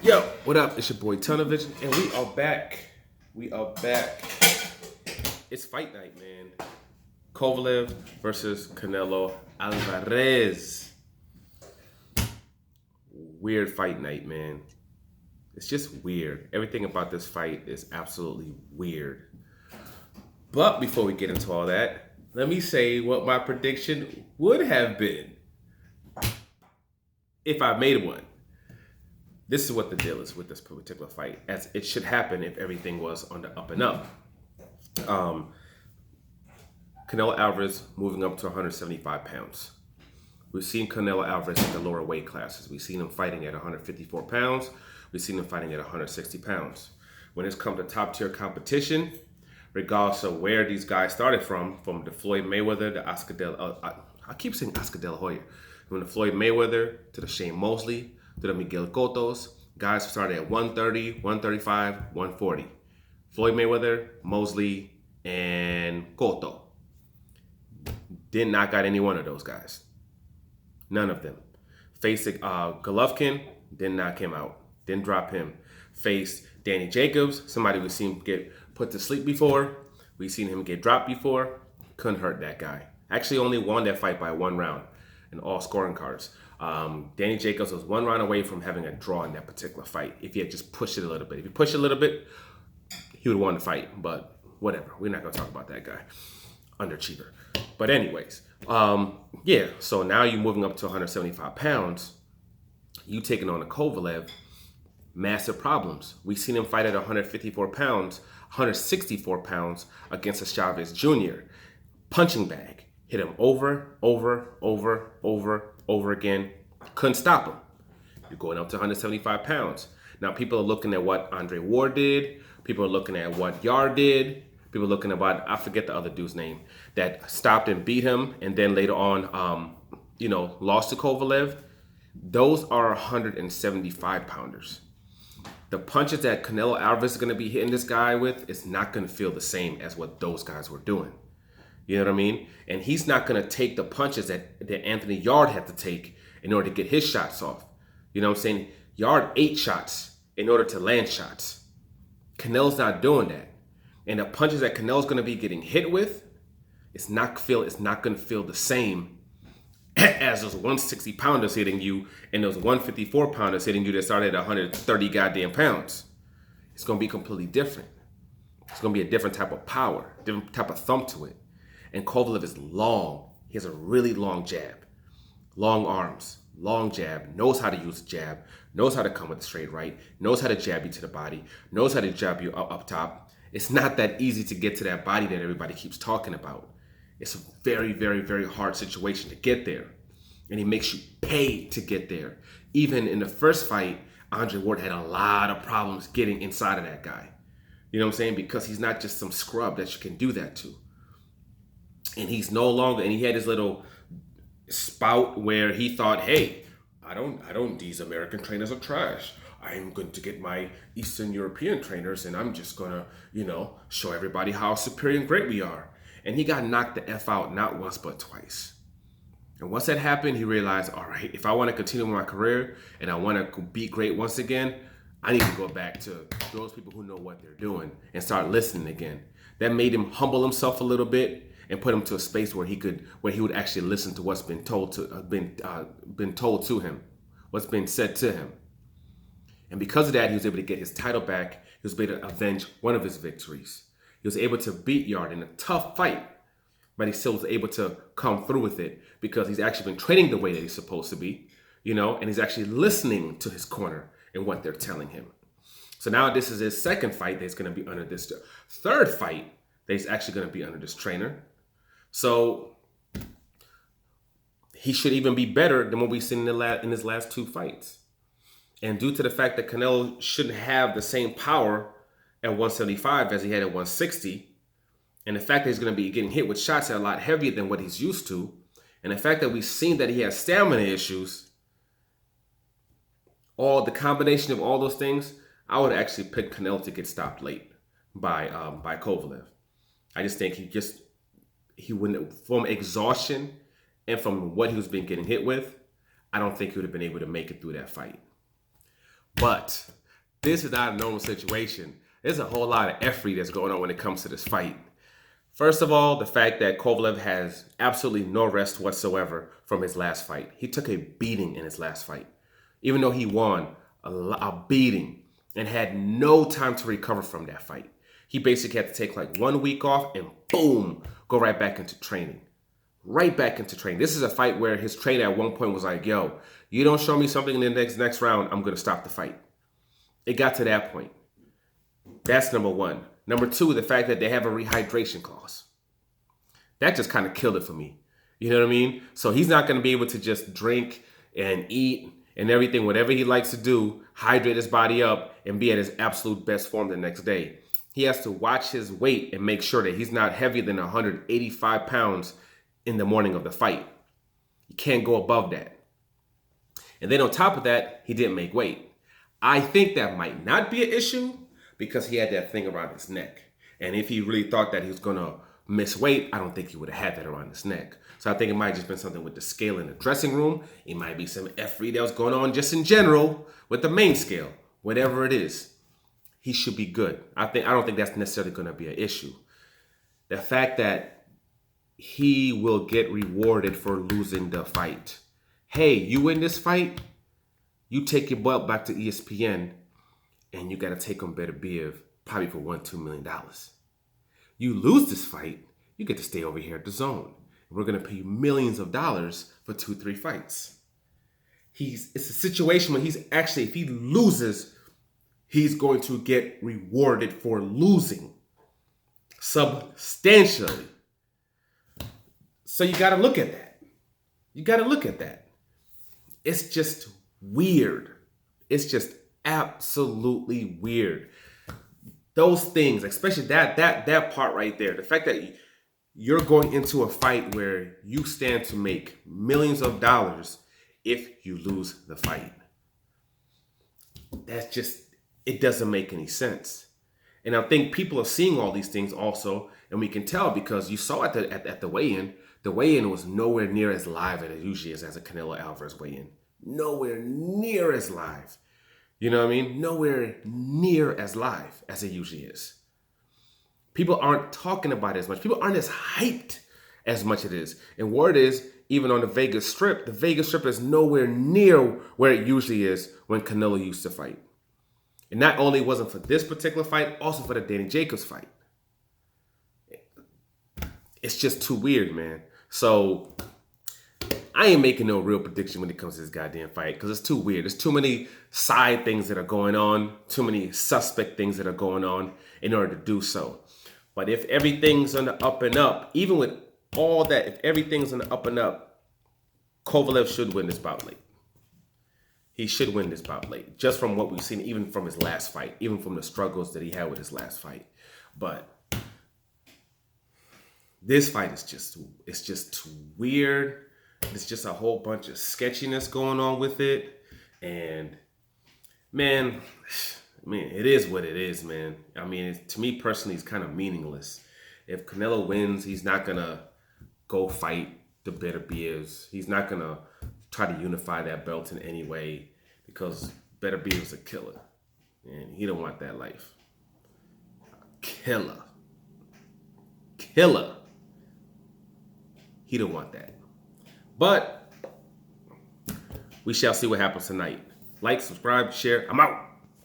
Yo, what up? It's your boy Television, and we are back. We are back. It's fight night, man. Kovalev versus Canelo Alvarez. Weird fight night, man. It's just weird. Everything about this fight is absolutely weird. But before we get into all that, let me say what my prediction would have been if I made one. This is what the deal is with this particular fight, as it should happen if everything was on the up and up. Canelo Alvarez moving up to 175 pounds. We've seen Canelo Alvarez in the lower weight classes. We've seen him fighting at 154 pounds. We've seen him fighting at 160 pounds. When it's come to top tier competition, regardless of where these guys started from the Floyd Mayweather, the Oscar I keep saying Oscar De La Hoya, from the Floyd Mayweather to the Shane Mosley, to the Miguel Cottos, guys started at 130, 135, 140. Floyd Mayweather, Mosley, and Cotto. Did not got any one of those guys. None of them. Faced Golovkin, didn't knock him out. Didn't drop him. Faced Danny Jacobs, somebody we've seen get put to sleep before. We've seen him get dropped before. Couldn't hurt that guy. Actually only won that fight by one round in all scoring cards. Danny Jacobs was one round away from having a draw in that particular fight if he had just pushed it a little bit. If he pushed it a little bit, he would have won the fight, but whatever. We're not going to talk about that guy. Underachiever. But anyways, so now you're moving up to 175 pounds. You taking on a Kovalev, massive problems. We've seen him fight at 154 pounds, 164 pounds against a Chavez Jr. Punching bag. Hit him over again. Couldn't stop him. You're going up to 175 pounds. Now people are looking at what Andre Ward did. People are looking at what Yard did. People are looking at what, I forget the other dude's name, that stopped and beat him and then later on, lost to Kovalev. Those are 175 pounders. The punches that Canelo Alvarez is going to be hitting this guy with is not going to feel the same as what those guys were doing. You know what I mean? And he's not going to take the punches that Anthony Yard had to take in order to get his shots off. You know what I'm saying? Yard 8 shots in order to land shots. Canelo's not doing that. And the punches that Canelo's going to be getting hit with, it's not going to feel the same as those 160 pounders hitting you and those 154 pounders hitting you that started at 130 goddamn pounds. It's going to be completely different. It's going to be a different type of power, different type of thump to it. And Kovalev is long. He has a really long jab. Long arms, long jab, knows how to use the jab, knows how to come with a straight right, knows how to jab you to the body, knows how to jab you up top. It's not that easy to get to that body that everybody keeps talking about. It's a very, very, very hard situation to get there. And he makes you pay to get there. Even in the first fight, Andre Ward had a lot of problems getting inside of that guy. You know what I'm saying? Because he's not just some scrub that you can do that to. And he's no longer, and he had his little spout where he thought, hey, these American trainers are trash. I'm going to get my Eastern European trainers and I'm just going to, show everybody how superior and great we are. And he got knocked the F out not once but twice. And once that happened, he realized, all right, if I want to continue my career and I want to be great once again, I need to go back to those people who know what they're doing and start listening again. That made him humble himself a little bit and put him to a space where he would actually listen to what's been told to him, what's been said to him. And because of that, he was able to get his title back. He was able to avenge one of his victories. He was able to beat Yard in a tough fight, but he still was able to come through with it because he's actually been training the way that he's supposed to be, and he's actually listening to his corner and what they're telling him. So now this is his second fight that he's going to be under this third fight that he's actually going to be under this trainer. So he should even be better than what we've seen in his last 2 fights. And due to the fact that Canelo shouldn't have the same power at 175 as he had at 160, and the fact that he's going to be getting hit with shots that are a lot heavier than what he's used to, and the fact that we've seen that he has stamina issues, all the combination of all those things, I would actually pick Canelo to get stopped late by Kovalev. I just think he wouldn't, from exhaustion and from what he was getting hit with, I don't think he would have been able to make it through that fight. But this is not a normal situation. There's a whole lot of effery that's going on when it comes to this fight. First of all, the fact that Kovalev has absolutely no rest whatsoever from his last fight. He took a beating in his last fight. Even though he won a beating and had no time to recover from that fight. He basically had to take like 1 week off and boom, go right back into training. Right back into training. This is a fight where his trainer at one point was like, yo, you don't show me something in the next round, I'm going to stop the fight. It got to that point. That's number one. Number two, the fact that they have a rehydration clause. That just kind of killed it for me. You know what I mean? So he's not going to be able to just drink and eat and everything, whatever he likes to do, hydrate his body up and be at his absolute best form the next day. He has to watch his weight and make sure that he's not heavier than 185 pounds in the morning of the fight. He can't go above that. And then on top of that, he didn't make weight. I think that might not be an issue because he had that thing around his neck. And if he really thought that he was going to miss weight, I don't think he would have had that around his neck. So I think it might have just been something with the scale in the dressing room. It might be some effery that was going on just in general with the main scale. Whatever it is, he should be good. I don't think that's necessarily going to be an issue. The fact that he will get rewarded for losing the fight. Hey, you win this fight, you take your belt back to ESPN and you got to take on Beterbiev probably for $1-2 million. You lose this fight, you get to stay over here at the Zone. We're going to pay you millions of dollars for 2-3 fights. It's a situation where if he loses, he's going to get rewarded for losing substantially. So you got to look at that. It's just weird. It's just absolutely weird. Those things, especially that part right there, the fact that you're going into a fight where you stand to make millions of dollars if you lose the fight. It doesn't make any sense. And I think people are seeing all these things also, and we can tell because you saw at the weigh-in, the weigh-in was nowhere near as live as it usually is as a Canelo Alvarez weigh-in. Nowhere near as live. You know what I mean? Nowhere near as live as it usually is. People aren't talking about it as much. People aren't as hyped as much as it is. And word is, even on the Vegas Strip is nowhere near where it usually is when Canelo used to fight. And not only wasn't for this particular fight, also for the Danny Jacobs fight. It's just too weird, man. So I ain't making no real prediction when it comes to this goddamn fight because it's too weird. There's too many side things that are going on, too many suspect things that are going on in order to do so. But if everything's on the up and up, even with all that, if everything's on the up and up, Kovalev should win this bout late. He should win this bout late, just from what we've seen, even from his last fight, even from the struggles that he had with his last fight. But this fight is just too weird. It's just a whole bunch of sketchiness going on with it. And man, it is what it is, man. I mean, to me personally, it's kind of meaningless. If Canelo wins, he's not going to go fight the Beterbievs. He's not going to try to unify that belt in any way because Beterbiev's a killer. And he don't want that life. Killer. He don't want that. But we shall see what happens tonight. Like, subscribe, share. I'm out.